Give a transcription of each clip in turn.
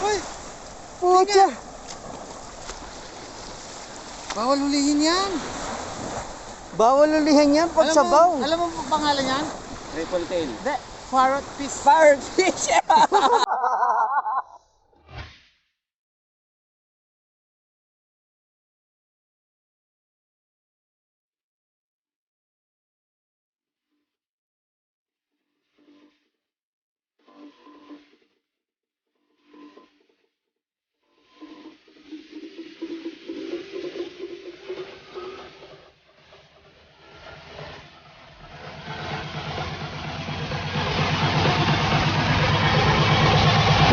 Uy! Pucha! Bawal hulihin yan. Bawal ulihin yan pag sabaw. Alam mo pangalan yan? Triple tail. Hindi. Parrot fish. Parrot fish!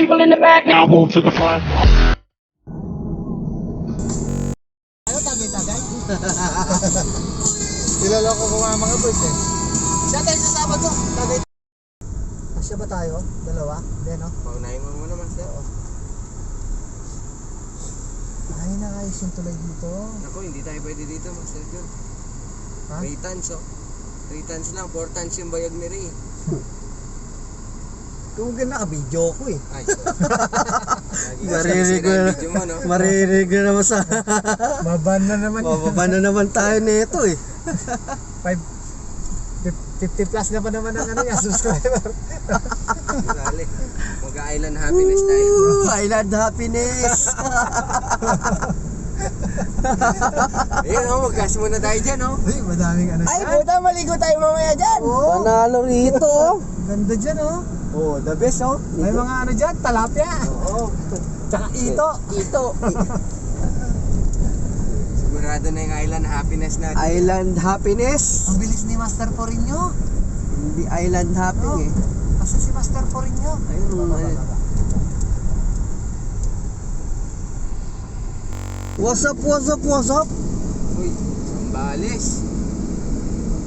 People in the back now move to the front. Ano tagay-tagay? Niloloko ko mga boys eh. Siya tayo sa Sabado. Tagay. Asya ba tayo? Dalawa? Hindi no? Paunahin mo muna, Master. Ay, nakayos yung tulay dito. Naku, hindi tayo pwede dito, Master John. Ha? 3 tons, oh. 3 tons lang, 4 tons yung bayag ni Ray. Kung naka-video ko eh. Ay, Maririg ko na. video mo, no? Maririg na naman sa... Maban na naman. Mababa na naman tayo nito eh. 50 plus na pa naman ang ano niya, subscriber. Dali. Mag-island happiness tayo. Island happiness! Ayun, oh, mag-gas muna tayo dyan, oh. Uy, madaming ano. Ay, puta, maligo tayo mamaya dyan! Panalo rito oh! Ganda dyan oh. Oh, the best oh! May mga ano dyan, talapia. Oo. Tsaka ito. Ito! Sigurado na yung island happiness natin. Island happiness! Ang bilis ni Master Porinho. Hindi island happy Oh. eh. Asa si Master Porinho? Ayun, What's up, what's up, what's up? Uy, Sambales.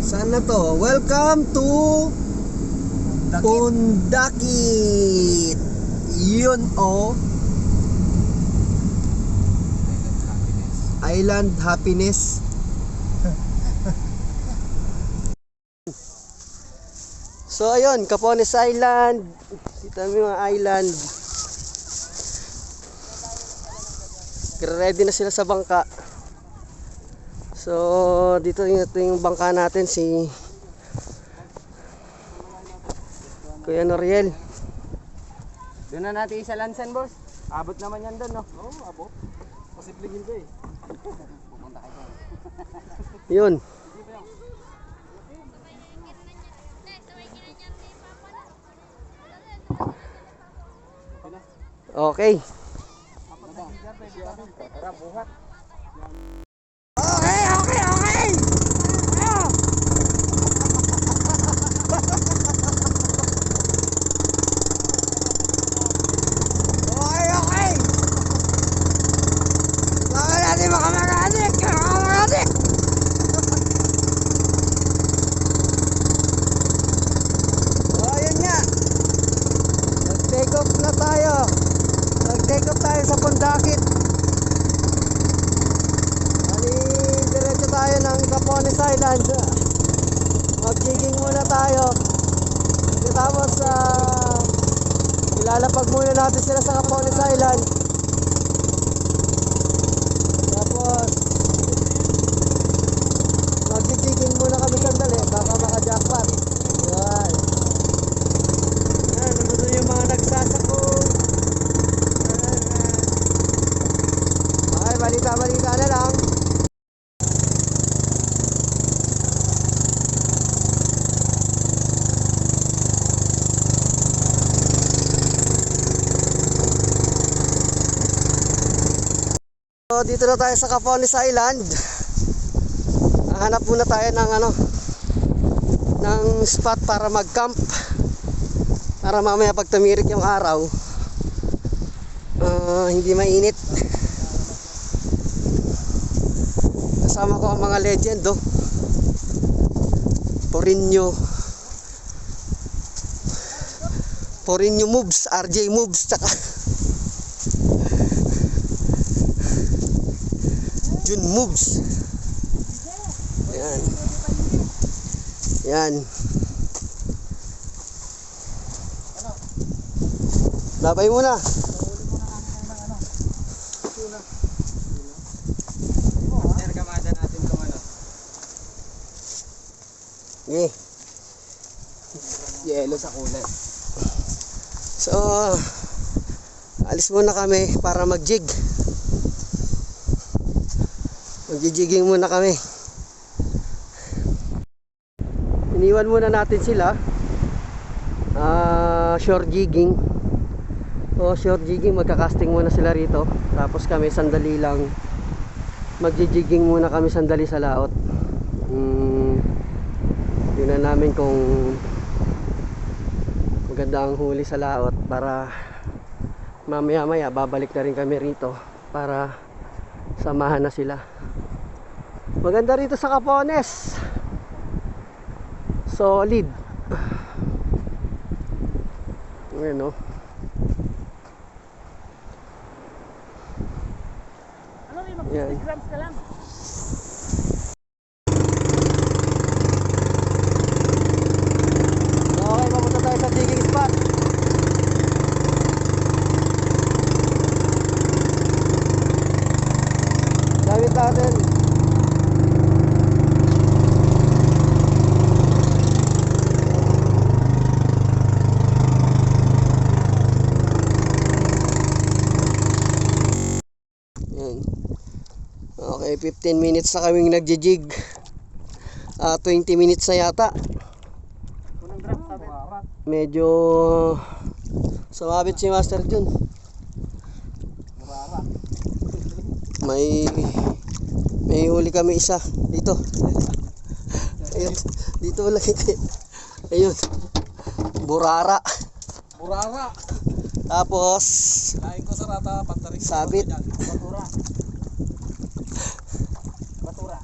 Saan na to? Welcome to Pundakit! Yun oh! Island happiness. Island happiness. So ayun, Capones Island. Kita mo yung mga island. Ready na sila sa bangka. So dito ito yung bangka natin, si Kuya Noriel. Doon na natin isa lansan, boss. Abot naman yan doon, no? Oo, abot. Posibleng hindi eh. Pupunta kayo. Yun. Okay. Tara, buhat. Okay, okay, okay. Okay, okay. Baka natin makamagadik. Makamagadik. Oh, yun nga. Nag-take off na tayo. Nag-take off tayo sa Pundakit. Diretso tayo ng Capones Island. Mag-jigging muna tayo. Tapos ilalapag muna natin sila sa Capones Island. Tapos mag-jigging muna kami sandali. Baka maka-jackpot. Yan. Yan, naman yung mga nagsasakong. Okay, balita na lang. So, dito na tayo sa Capones Island. Hanap muna tayo ng ng spot para mag-camp. Para mamaya pag tumirik yung araw, hindi mainit. Kasama ko ang mga legend oh. Porinho moves, RJ moves, tsaka Jun moves. Yan. Yan. Labay muna. tuna. Sir, kamada natin itong ano. Okay. Yelo sa kulay. So, alis muna kami para mag-jig. Mag-jigging muna kami. Iniwan muna natin sila. Shore jigging. O shore jigging, magka-casting muna sila rito. Tapos kami sandali lang. Mag-jigging muna kami sandali sa laot. Tingnan namin kung maganda ang huli sa laot para mamaya maya babalik na rin kami rito para samahan na sila. Maganda rito sa Capones, solid. Ayan o. Yan. Grams ka lang. Okay, papunta tayo sa jigging spot. Gamit natin. Yan. Okay, 15 minutes na kaming nagji-jig. 20 minutes na yata. Unang grams sabi. Medyo sumabit si Master Jun. May huli kami isa dito. Ayun, dito lagi. Ayun. Burara. Burara. Tapos Lain ko sa rata pantaring. sabit. Batura. Batura.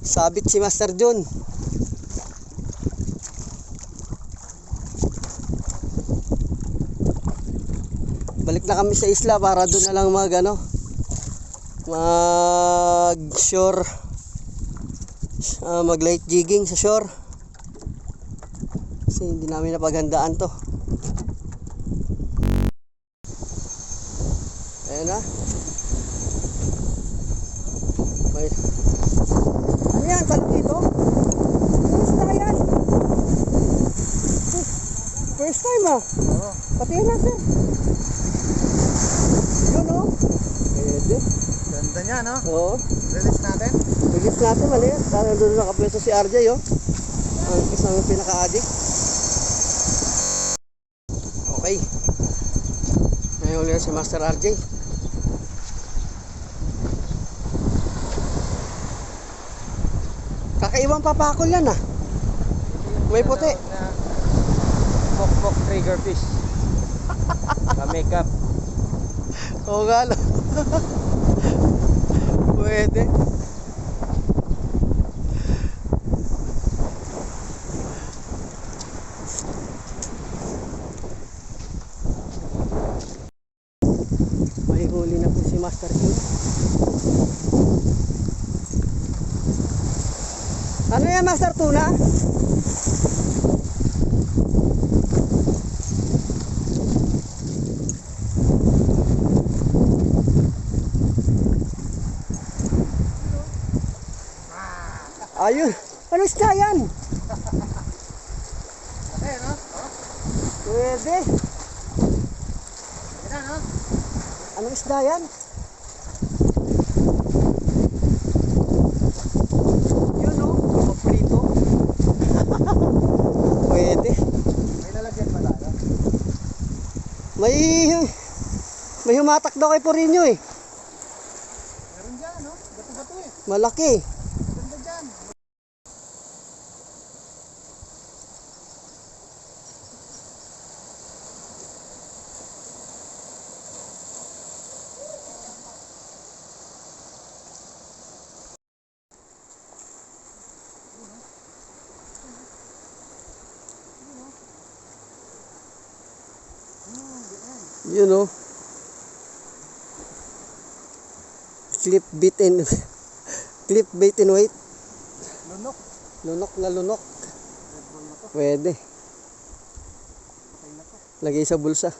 Sabit si Master Jun. Balik na kami sa isla para doon na lang mag shore, mag light jigging sa shore kasi hindi namin napaghandaan to. Ayan na. May ano yan? Talong dito? First time yan. First time ah. Oo. Pati na sir. Yun o. Pwede. Ganda niya, no? Oo. Release natin. Bigis natin mali yan. Parang doon nakapwesto si RJ oh. Ang isang pinaka-addict. Okay. Ngayon ulit si Master RJ. Kakaibang papakol yan ah. May puti. Pok-pok trigger fish. Ka-makeup. Oo nga no. Pwede. May huli na po si Master King. Ano yan Master Tuna? Ayun. Ano isda yan? Okay, no? Pwede. Yan, no? Ano isda yan? Yun o. Paprito. Pwede. May lalagyan pa tayo. May humatak daw kay Porino eh. Meron dyan, no? Bato-bato eh. Malaki. Ganda dyan. You know. Clip bait and weight. Lunok. Lunok na lunok. Pwede. Lagay sa bulsa.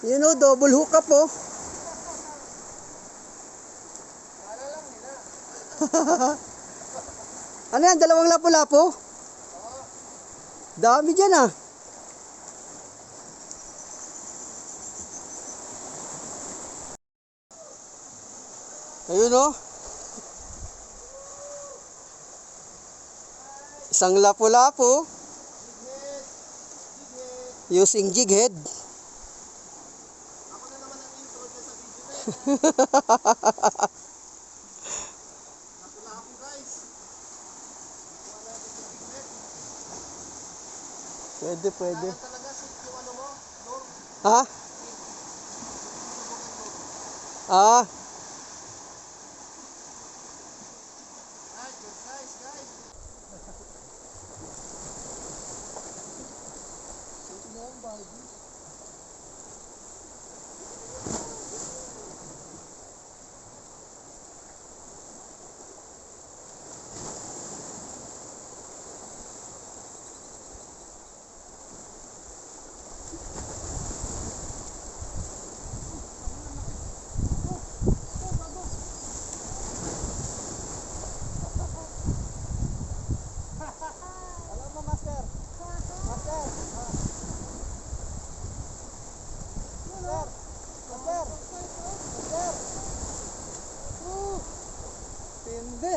You know, double hookup oh. Ano yan? Dalawang lapu-lapu? Dami dyan ah. Ayun oh. Isang lapu-lapu. Using jig head. Ako na naman ang intro dyan sa video na yan. Napula ako guys. Pwede, pwede. Kaya talaga sit yung ano mo. Norm. Ha? Ah, Guys. Alam mo, Master. Master. Tindi.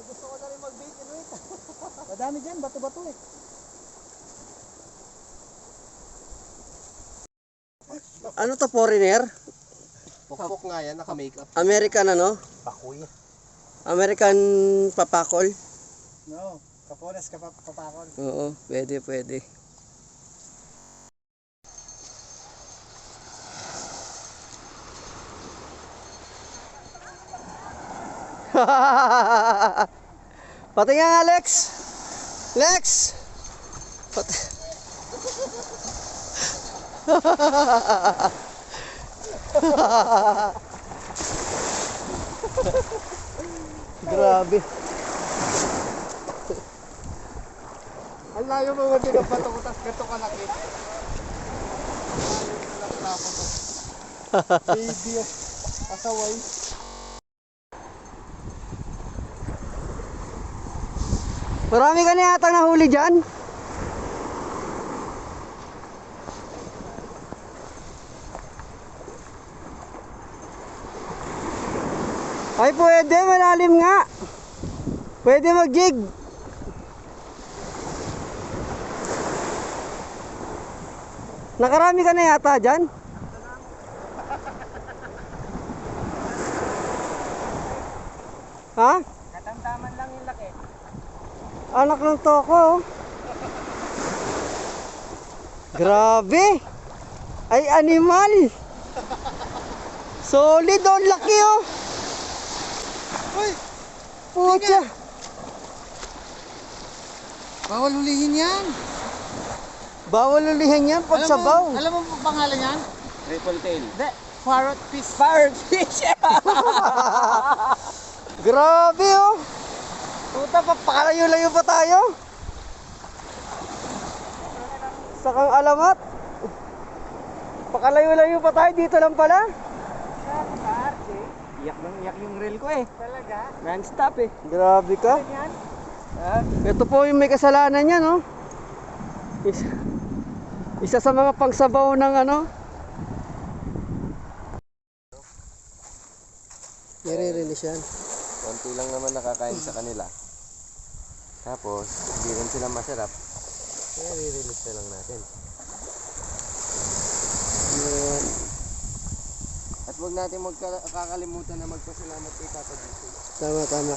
Gusto ko na rin mag-bait and wait. Madami dyan, bato-bato eh. ano to, foreigner? Pokpok nga yan, naka-makeup. American ano? Pakuy. American papakol? No, kapones ka papakol. Oo, pwede, pwede. Pati nga Alex. Lex. Pati. Grabe. Ang layo mo mga pinapato ko, tas gato ka laki. Baby, pasaway. Marami ka na yata nahuli dyan. Ay pwede, malalim nga. Pwede mag-jig. Nakarami ka na yata dyan. Ha? Katamtaman lang yung laki. Anak ng toko oh. Grabe. Ay animal. Solid oh, laki oh. Uy! Pucha. Bawal hulihin yan. Bawal ulihan yan pag sabaw. Alam mo pangalan yan? Triple tail. Hindi. Parrot fish. Parrot fish! Grabe oh. Puta, papakalayo-layo pa tayo. Sakang alamat. Pakalayo-layo pa tayo, dito lang pala. Iyak nang iyak yung reel ko eh. Talaga? Non-stop eh. Grabe ka. Yan? Ito po yung may kasalanan niya, no? Isa sa mga pangsabaw ng ano. Nire-release yan. Konti lang naman nakakain sa kanila. Tapos, hindi rin sila masarap. Kaya re-release na lang natin. Yan. At huwag natin kakalimutan na magpasalamat kay Papa Jesus. Tama, tama.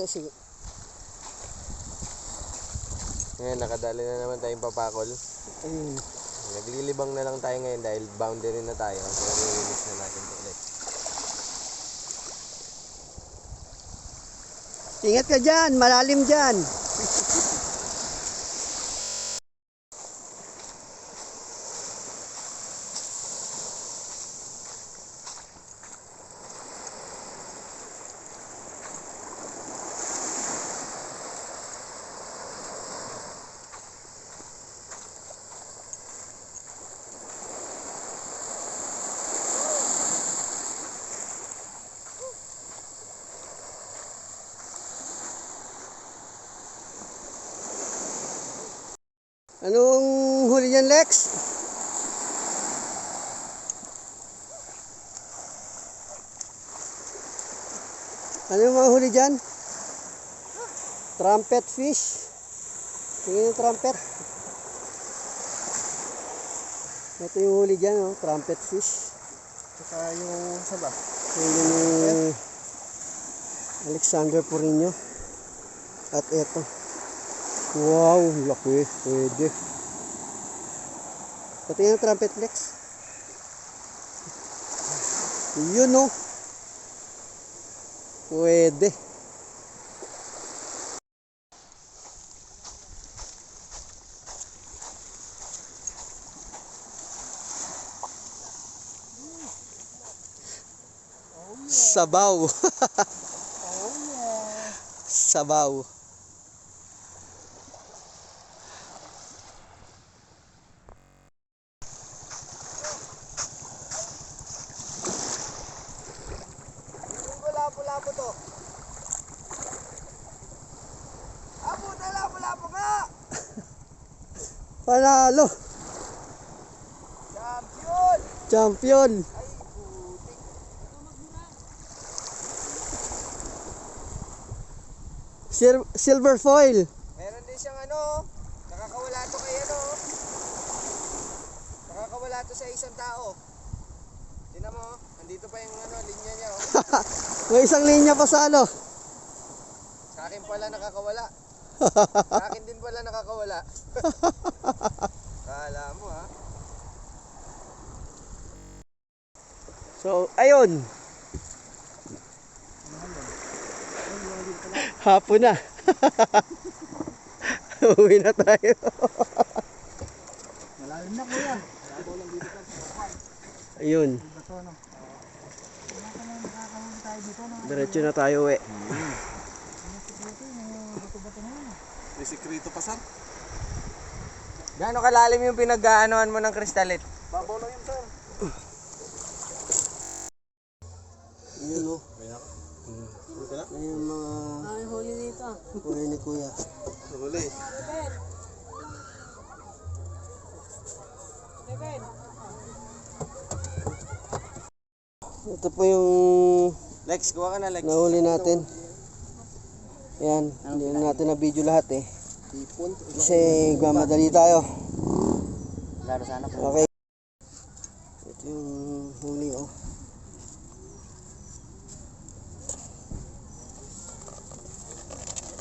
Sige. Ngayon, nakadali na naman tayong papakol. Ayun. Naglilibang na lang tayo ngayon dahil boundary na tayo. So, re-release na natin ito ulit. Ingat ka dyan, malalim dyan. Anong huli yan, Lex? Ano yung mga huli dyan? Trumpet fish. Tingnan yung trumpet. Ito yung huli dyan, oh, trumpet fish. Saka yung saba. Huli ni Alexander Porino. At eto. Wow, laki. Pwede. Patingin ang trumpet, Lex. Yun, no. Pwede. Sabaw. Sabaw. Lapo-lapo to. Abo na lapo-lapo nga! Panalo. Champion! Champion. Ay, putik. Silver foil. Meron din siyang ano, nakakawala to kay ano. Nakakawala to sa isang tao. Tingnan mo, andito pa yung ano, linya niya oh. May isang linya pa sa ano. Sa akin pala nakakawala. Sa akin din pala nakakawala. Kala mo ha. So, ayun. Hapon na. Uwi na tayo. Malalim na kuya. Labaw lang dito pa. Ayun. Bato no. Nakakahuli tayo dito no. Diretso na tayo uwi. May sikrito pa, sir. Gaano kalalim yung pinag-aanoan mo ng kristalit? Babaw lang yun, sir. Ayun o. Ayun mga huli dito. huli ni Kuya. Huli. Ito po yung Lex, kuha ka na Lex. nahuli natin. Ayan, hindi na natin na video lahat eh. Kasi mamadali tayo. Laro sana po. Okay. Ito yung huli oh.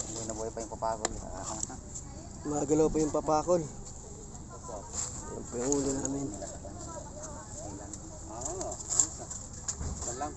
Hindi na buhay pa yung papagod. Magalaw pa yung papakol. Ayan po yung huli namin. Lang.